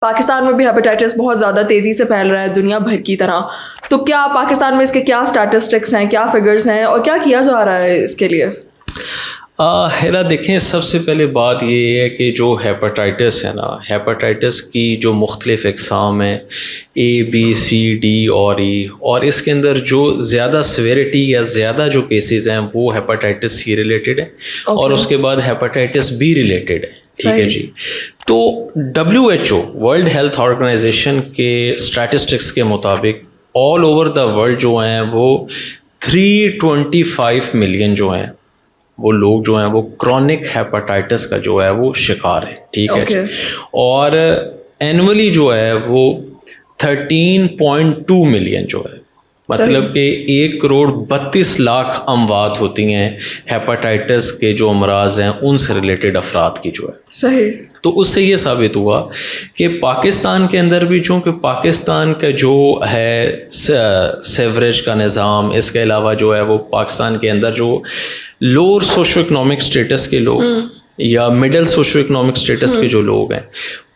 پاکستان میں بھی ہیپیٹائٹس بہت زیادہ تیزی سے پھیل رہا ہے دنیا بھر کی طرح. تو کیا پاکستان میں اس کے کیا اسٹیٹسٹکس ہیں, کیا فگرز ہیں, اور کیا کیا جا رہا ہے اس کے لیے؟ ہیرا دیکھیں, سب سے پہلے بات یہ ہے کہ جو ہیپاٹائٹس ہے نا, ہیپاٹائٹس کی جو مختلف اقسام ہیں ABCD اور E, اور اس کے اندر جو زیادہ سویرٹی یا زیادہ جو کیسز ہیں وہ ہیپاٹائٹس C ریلیٹڈ ہیں, اور اس کے بعد ہیپاٹائٹس B ریلیٹڈ ہے. ٹھیک ہے جی. تو WHO ورلڈ ہیلتھ آرگنائزیشن کے اسٹیٹسٹکس کے مطابق آل اوور دا ورلڈ جو ہیں وہ 325 ملین جو ہیں وہ لوگ جو ہیں وہ کرونک ہیپاٹائٹس کا جو ہے وہ شکار ہے. ٹھیک ہے. اور اینولی جو ہے وہ 13.2 ملین جو ہے, مطلب کہ 1.32 کروڑ اموات ہوتی ہیں ہیپاٹائٹس کے جو امراض ہیں ان سے ریلیٹڈ افراد کی جو ہے. صحیح. تو اس سے یہ ثابت ہوا کہ پاکستان کے اندر بھی چونکہ پاکستان کا جو ہے سیوریج کا نظام, اس کے علاوہ جو ہے وہ پاکستان کے اندر جو لوور سوشو اکنامک اسٹیٹس کے لوگ یا مڈل سوشو اکنامک اسٹیٹس کے جو لوگ ہیں,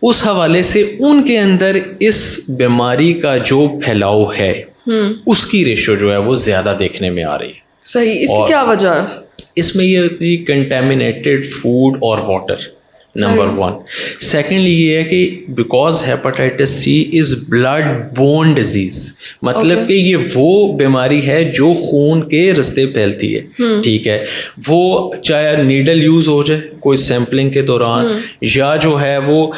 اس حوالے سے ان کے اندر اس بیماری کا جو پھیلاؤ ہے اس کی ریشو جو ہے وہ زیادہ دیکھنے میں آ رہی ہے. صحیح. اس کی کیا وجہ ہے؟ اس میں یہ کنٹامینیٹڈ فوڈ اور واٹر نمبر 1. سیکنڈلی یہ ہے کہ because hepatitis C is blood borne disease, مطلب کہ یہ وہ بیماری ہے جو خون کے رستے پھیلتی ہے. ٹھیک ہے. وہ چاہے نیڈل یوز ہو جائے کوئی سیمپلنگ کے دوران, یا جو ہے وہ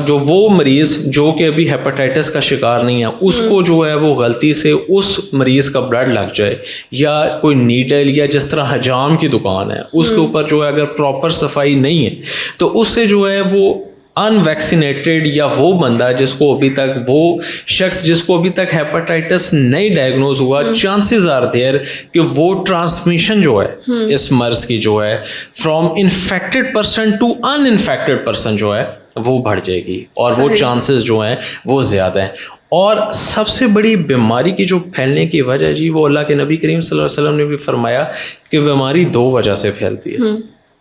جو وہ مریض جو کہ ابھی ہیپاٹائٹس کا شکار نہیں ہے اس کو جو ہے وہ غلطی سے اس مریض کا بلڈ لگ جائے, یا کوئی نیڈل یا جس طرح حجام کی دکان ہے اس کے اوپر جو ہے اگر پراپر صفائی نہیں ہے تو اس سے جو ہے وہ ان ویکسینیٹڈ یا وہ بندہ جس کو ابھی تک وہ شخص جس کو ابھی تک ہیپاٹائٹس نہیں ڈائگنوز ہوا, چانسز آر دیئر کہ وہ ٹرانسمیشن جو ہے اس مرض کی جو ہے from infected person to uninfected person جو ہے وہ بڑھ جائے گی, اور وہ چانسز جو ہیں وہ زیادہ ہیں. اور سب سے بڑی بیماری کی جو پھیلنے کی وجہ جی وہ اللہ کے نبی کریم صلی اللہ علیہ وسلم نے بھی فرمایا کہ بیماری 2 وجہ سے پھیلتی ہے,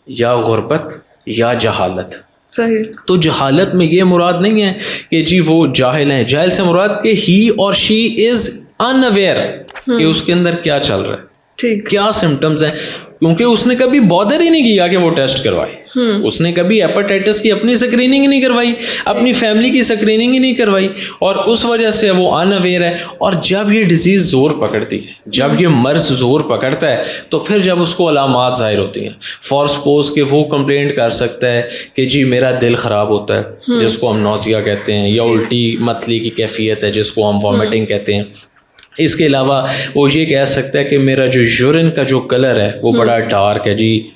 یا غربت یا جہالت. صحیح. تو جہالت میں یہ مراد نہیں ہے کہ جی وہ جاہل ہیں, جاہل سے مراد کہ ہی اور شی از ان اویئر کہ اس کے اندر کیا چل رہا ہے, کیا سمٹمز ہیں, کیونکہ اس نے کبھی بادر ہی نہیں کیا کہ وہ ٹیسٹ کروائے. اس نے کبھی ہیپاٹائٹس کی اپنی سکریننگ نہیں کروائی, اپنی فیملی کی سکریننگ ہی نہیں کروائی, اور اس وجہ سے وہ ان اویئر ہے. اور جب یہ ڈیزیز زور پکڑتی ہے, جب یہ مرض زور پکڑتا ہے, تو پھر جب اس کو علامات ظاہر ہوتی ہیں, فار سپوز کہ وہ کمپلینٹ کر سکتا ہے کہ جی میرا دل خراب ہوتا ہے جس کو ہم نوزیا کہتے ہیں, یا الٹی متلی کی کیفیت ہے جس کو ہم وامٹنگ کہتے ہیں. اس کے علاوہ وہ یہ کہہ سکتا ہے کہ میرا جو یورین کا جو کلر ہے وہ بڑا ڈارک ہے, جی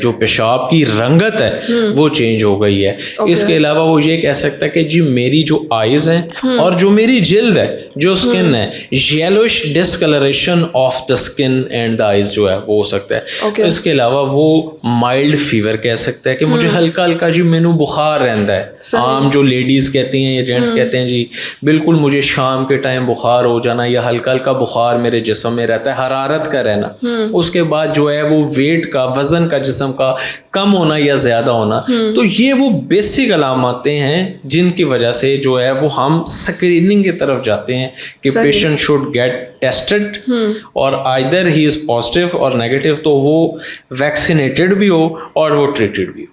جو پیشاب کی رنگت ہے وہ چینج ہو گئی ہے. اس کے علاوہ وہ یہ کہہ سکتا ہے کہ جی میری جو آئیز ہیں اور جو میری جلد ہے, جو اسکن ہے, yellowish discoloration of the skin and the eyes جو ہے وہ ہو سکتا ہے. اس کے علاوہ وہ مائلڈ فیور کہہ سکتا ہے کہ مجھے ہلکا ہلکا جی مینو بخار رہتا ہے. عام جو لیڈیز کہتی ہیں یا جینٹس کہتے ہیں جی بالکل مجھے شام کے ٹائم بخار ہو جانا, یا ہلکا ہلکا بخار میرے جسم میں رہتا ہے, حرارت کا رہنا. اس کے بعد جو ہے وہ ویٹ کا, وزن کا, جسم کا کم ہونا یا زیادہ ہونا. تو یہ وہ بیسک علاماتیں ہیں جن کی وجہ سے جو ہے وہ ہم سکریننگ کی طرف جاتے ہیں کہ پیشنٹ شوڈ گیٹ ٹیسٹڈ, اور آئدر ہی از پازیٹیو اور نیگیٹو, تو وہ ویکسینیٹڈ بھی ہو اور وہ ٹریٹڈ بھی ہو.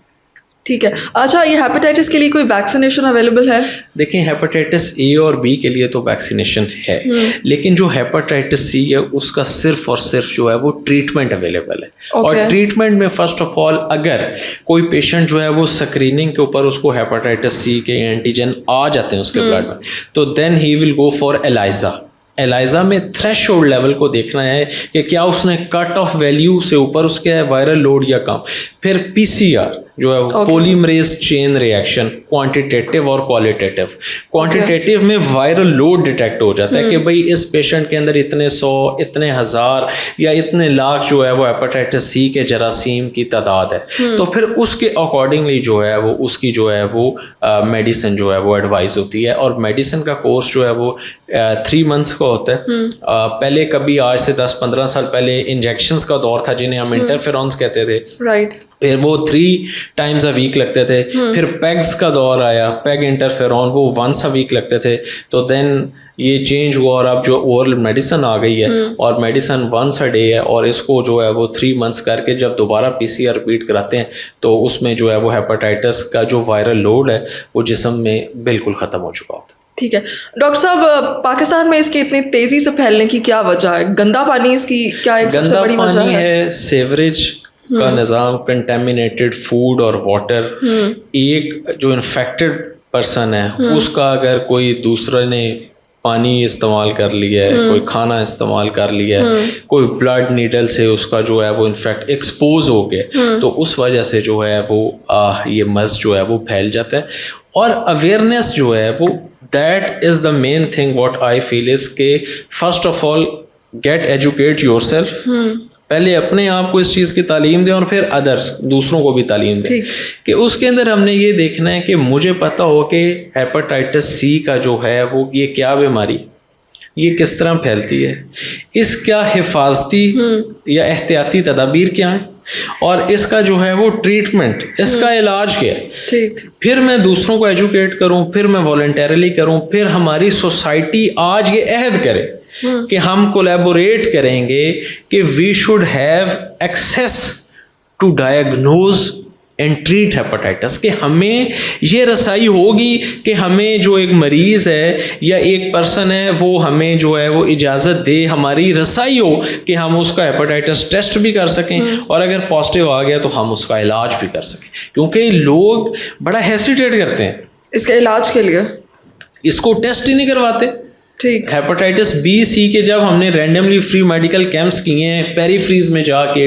ٹھیک ہے. اچھا, یہ ہیپاٹائٹس کے لیے کوئی ویکسینیشن اویلیبل ہے؟ دیکھیں ہیپاٹائٹس A اور B کے لیے تو ویکسینیشن ہے, لیکن جو ہیپاٹائٹس C ہے اس کا صرف اور صرف جو ہے وہ ٹریٹمنٹ اویلیبل ہے. اور ٹریٹمنٹ میں فرسٹ آف آل اگر کوئی پیشنٹ جو ہے وہ سکریننگ کے اوپر اس کو ہیپاٹائٹس C کے اینٹیجن آ جاتے ہیں اس کے بلڈ میں, تو دین ہی ول گو فار ایلائزا. ایلائزا میں تھریش ہولڈ لیول کو دیکھنا ہے کہ کیا اس نے کٹ آف ویلیو سے اوپر اس کے وائرل لوڈ یا کم. پھر PCR جو ہے پولیمریز چین ری ایکشن, کوانٹیٹیو اور کوالٹیٹیو. کوانٹیٹیو میں وائرل لوڈ ڈیٹیکٹ ہو جاتا ہے کہ بھئی اس پیشنٹ کے اندر اتنے 100 اتنے 1000 یا اتنے لاکھ جو ہے وہ ہیپاٹائٹس C کے جراثیم کی تعداد ہے. تو پھر اس کے اکارڈنگلی جو ہے وہ اس کی جو ہے وہ میڈیسن جو ہے وہ ایڈوائز ہوتی ہے. اور میڈیسن کا کورس جو ہے وہ 3 months کا ہوتا ہے. پہلے کبھی آج سے 10-15 سال پہلے انجیکشنز کا دور تھا جنہیں ہم انٹرفیرونس کہتے تھے, رائٹ. پھر وہ 3 times a week لگتے تھے. پھر پیگز کا دور آیا, پیگ انٹرفیرون, وہ once a week لگتے تھے. تو دین یہ چینج ہوا اور اب جو اورل میڈیسن آ گئی ہے اور میڈیسن ونس اے ڈے ہے, اور اس کو جو ہے وہ 3 months کر کے جب دوبارہ PCR ریپیٹ کراتے ہیں تو اس میں جو ہے وہ ہیپاٹائٹس کا جو وائرل لوڈ ہے وہ جسم میں بالکل ختم ہو چکا ہوتا ہے. ٹھیک ہے ڈاکٹر صاحب, پاکستان میں اس کے اتنی تیزی سے پھیلنے کی کیا وجہ ہے؟ گندا پانی اس کی کیا ایک سب سے بڑی وجہ ہے؟ سیوریج کا نظام, کنٹامینیٹڈ فوڈ اور واٹر. ایک جو انفیکٹڈ پرسن ہے اس کا اگر کوئی دوسرے نے پانی استعمال کر لیا ہے, کوئی کھانا استعمال کر لیا ہے, کوئی بلڈ نیڈل سے اس کا جو ہے وہ انفیکٹ ایکسپوز ہو گیا, تو اس وجہ سے جو ہے وہ یہ مرض جو ہے وہ پھیل جاتا ہے. اور اویئرنیس جو ہے وہ that is the main thing what I feel is کہ first of all get educate yourself. پہلے اپنے آپ کو اس چیز کی تعلیم دیں اور پھر ادرس دوسروں کو بھی تعلیم دیں کہ اس کے اندر ہم نے یہ دیکھنا ہے کہ مجھے پتہ ہو کہ ہیپاٹائٹس سی کا جو ہے وہ یہ کیا بیماری, یہ کس طرح پھیلتی ہے, اس کا حفاظتی یا احتیاطی تدابیر کیا ہیں, اور اس کا جو ہے وہ ٹریٹمنٹ, اس کا علاج کیا ہے. پھر میں دوسروں کو ایجوکیٹ کروں, پھر میں والنٹیرلی کروں, پھر ہماری سوسائٹی آج یہ عہد کرے کہ ہم کولیبوریٹ کریں گے کہ we should have access to diagnose and treat hepatitis, کہ ہمیں یہ رسائی ہوگی کہ ہمیں جو ایک مریض ہے یا ایک پرسن ہے وہ ہمیں جو ہے وہ اجازت دے, ہماری رسائی ہو کہ ہم اس کا ہیپاٹائٹس ٹیسٹ بھی کر سکیں, اور اگر پازیٹیو آ گیا تو ہم اس کا علاج بھی کر سکیں. کیونکہ لوگ بڑا ہیسیٹیٹ کرتے ہیں اس کے علاج کے لیے, اس کو ٹیسٹ ہی نہیں کرواتے. ہیپاٹائٹس بی سی کے جب ہم نے رینڈملی فری میڈیکل کیمپس کیے ہیں پیری فریز میں جا کے,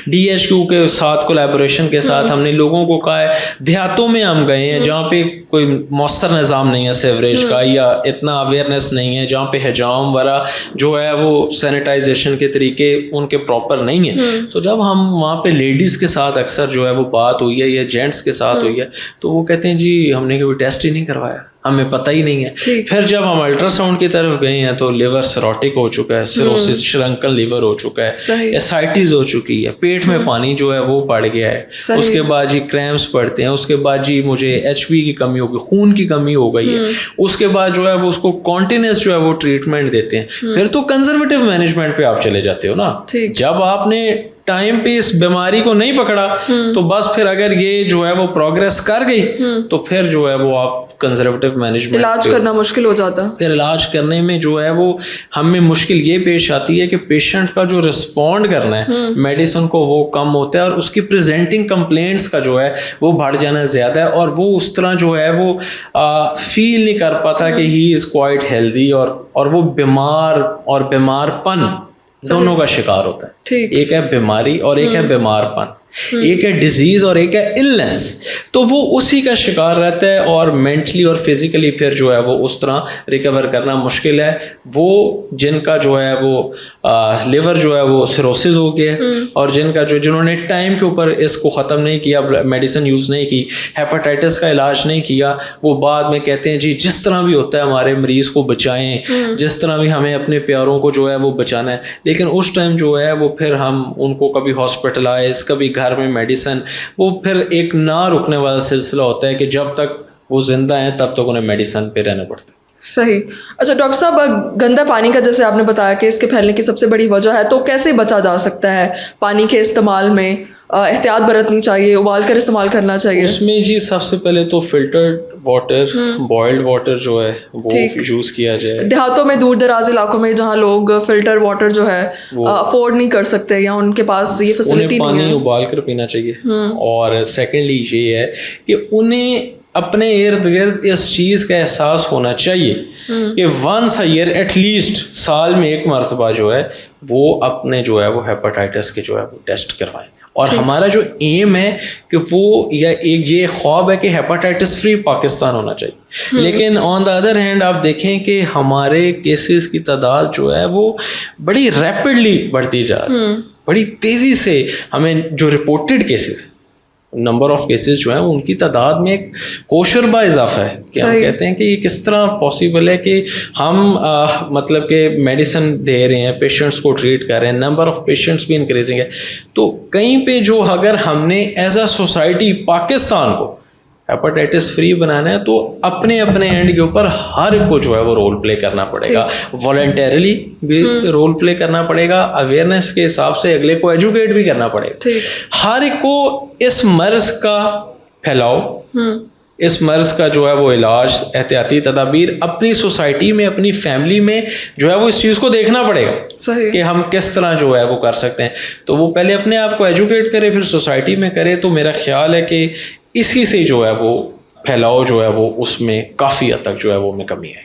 DHQ کے ساتھ کولیبوریشن کے ساتھ ہم نے لوگوں کو کہا ہے, دیہاتوں میں ہم گئے ہیں جہاں پہ کوئی مؤثر نظام نہیں ہے سیوریج کا, یا اتنا اویئرنیس نہیں ہے, جہاں پہ حجام وغیرہ جو ہے وہ سینیٹائزیشن کے طریقے ان کے پراپر نہیں ہیں. تو جب ہم وہاں پہ لیڈیز کے ساتھ اکثر جو ہے وہ بات ہوئی ہے یا جینٹس کے ساتھ ہوئی ہے تو وہ کہتے ہیں جی ہم نے کوئی ٹیسٹ ہی نہیں کروایا, ہمیں پتہ ہی نہیں ہے. پھر جب ہم الٹرا ساؤنڈ کی طرف گئے ہیں تو لیور سیروٹک ہو چکا ہے, سیروسس شرنکن لیور ہو چکا ہے, ایسائٹس ہو چکی ہے, پیٹ میں پانی جو ہے وہ بڑھ گیا ہے, اس کے بعد جی کریمپس پڑتے ہیں, اس کے بعد جی مجھے HB کی کمی ہوگی, خون کی کمی ہو گئی ہے, اس کے بعد جو ہے وہ اس کو کانٹینیوس جو ہے وہ ٹریٹمنٹ دیتے ہیں. پھر تو کنزرویٹو مینجمنٹ پہ آپ چلے جاتے ہو نا. جب آپ نے ٹائم پہ اس بیماری کو نہیں پکڑا تو بس پھر اگر یہ جو ہے وہ پروگریس کر گئی تو پھر جو ہے وہ آپ کنزرویٹو مینجمنٹ علاج کرنا مشکل ہو جاتا ہے. پھر علاج کرنے میں جو ہے وہ ہمیں مشکل یہ پیش آتی ہے کہ پیشنٹ کا جو رسپونڈ کرنا ہے میڈیسن کو وہ کم ہوتا ہے, اور اس کی پریزنٹنگ کمپلینٹس کا جو ہے وہ بڑھ جانا زیادہ ہے, اور وہ اس طرح جو ہے وہ فیل نہیں کر پاتا کہ ہی از کوائٹ ہیلدی, اور وہ بیمار اور بیمار پن دونوں کا شکار ہوتا ہے. ایک ہے بیماری اور ایک ہے بیمار پن, ایک ہے ڈیزیز اور ایک ہے النس, تو وہ اسی کا شکار رہتا ہے, اور مینٹلی اور فزیکلی پھر جو ہے وہ اس طرح ریکور کرنا مشکل ہے. وہ جن کا جو ہے وہ لیور جو ہے وہ سیروسس ہو گیا, اور جنہوں نے ٹائم کے اوپر اس کو ختم نہیں کیا, میڈیسن یوز نہیں کی, ہیپاٹائٹس کا علاج نہیں کیا, وہ بعد میں کہتے ہیں جی جس طرح بھی ہوتا ہے ہمارے مریض کو بچائیں, جس طرح بھی ہمیں اپنے پیاروں کو جو ہے وہ بچانا ہے. لیکن اس ٹائم جو ہے وہ پھر ہم ان کو کبھی ہاسپٹلائز, کبھی گھر میں میڈیسن, وہ پھر ایک نہ رکنے والا سلسلہ ہوتا ہے کہ جب تک وہ زندہ ہیں تب تک انہیں میڈیسن پہ رہنا پڑتا ہے. صحیح. اچھا ڈاکٹر صاحب, گندا پانی کا جیسے آپ نے بتایا کہ اس کے پھیلنے کی سب سے بڑی وجہ ہے, تو کیسے بچا جا سکتا ہے؟ پانی کے استعمال میں احتیاط برتنی چاہیے, ابال کر استعمال کرنا چاہیے. اس میں جی سب سے پہلے تو فلٹرڈ واٹر, بوائلڈ واٹر جو ہے وہ یوز کیا جائے. دیہاتوں میں, دور دراز علاقوں میں جہاں لوگ فلٹر واٹر جو ہے افورڈ نہیں کر سکتے یا ان کے پاس یہ فیسلٹی نہیں ہے, پانی ابال کر پینا چاہیے. اور سیکنڈلی یہ ہے کہ انہیں اپنے ارد گرد اس چیز کا احساس ہونا چاہیے کہ once a year at least, سال میں ایک مرتبہ جو ہے وہ اپنے جو ہے وہ ہیپاٹائٹس کے جو ہے وہ ٹیسٹ کروائیں. اور ہمارا جو ایم ہے کہ وہ یا ایک یہ خواب ہے کہ ہیپاٹائٹس فری پاکستان ہونا چاہیے. لیکن آن دا ادر ہینڈ آپ دیکھیں کہ ہمارے کیسز کی تعداد جو ہے وہ بڑی ریپڈلی بڑھتی جا رہی ہے, بڑی تیزی سے. ہمیں جو reported cases number of cases جو ہیں ان کی تعداد میں ایک ہوشربا اضافہ ہے کہ ہم کہتے ہیں کہ یہ کس طرح پاسبل ہے کہ ہم مطلب کہ میڈیسن دے رہے ہیں، پیشنٹس کو ٹریٹ کر رہے ہیں، نمبر آف پیشنٹس بھی انکریزنگ ہے. تو کہیں پہ جو اگر ہم نے ایز اے سوسائٹی پاکستان کو ہیپاٹائٹس فری بنانا ہے تو اپنے اپنے اینڈ کے اوپر ہر ایک کو جو ہے وہ رول پلے کرنا پڑے گا، والنٹیرلی بھی رول پلے کرنا پڑے گا، اویئرنیس کے حساب سے اگلے کو ایجوکیٹ بھی کرنا پڑے گا. ہر ایک کو اس مرض کا پھیلاؤ، اس مرض کا جو ہے وہ علاج، احتیاطی تدابیر اپنی سوسائٹی میں، اپنی فیملی میں جو ہے وہ اس چیز کو دیکھنا پڑے گا کہ ہم کس طرح جو ہے وہ کر سکتے ہیں. تو وہ پہلے اپنے آپ کو ایجوکیٹ کرے، پھر سوسائٹی میں کرے. تو میرا خیال ہے کہ اسی سے جو ہے وہ پھیلاؤ جو ہے وہ اس میں کافی حد تک جو ہے وہ میں کمی ہے.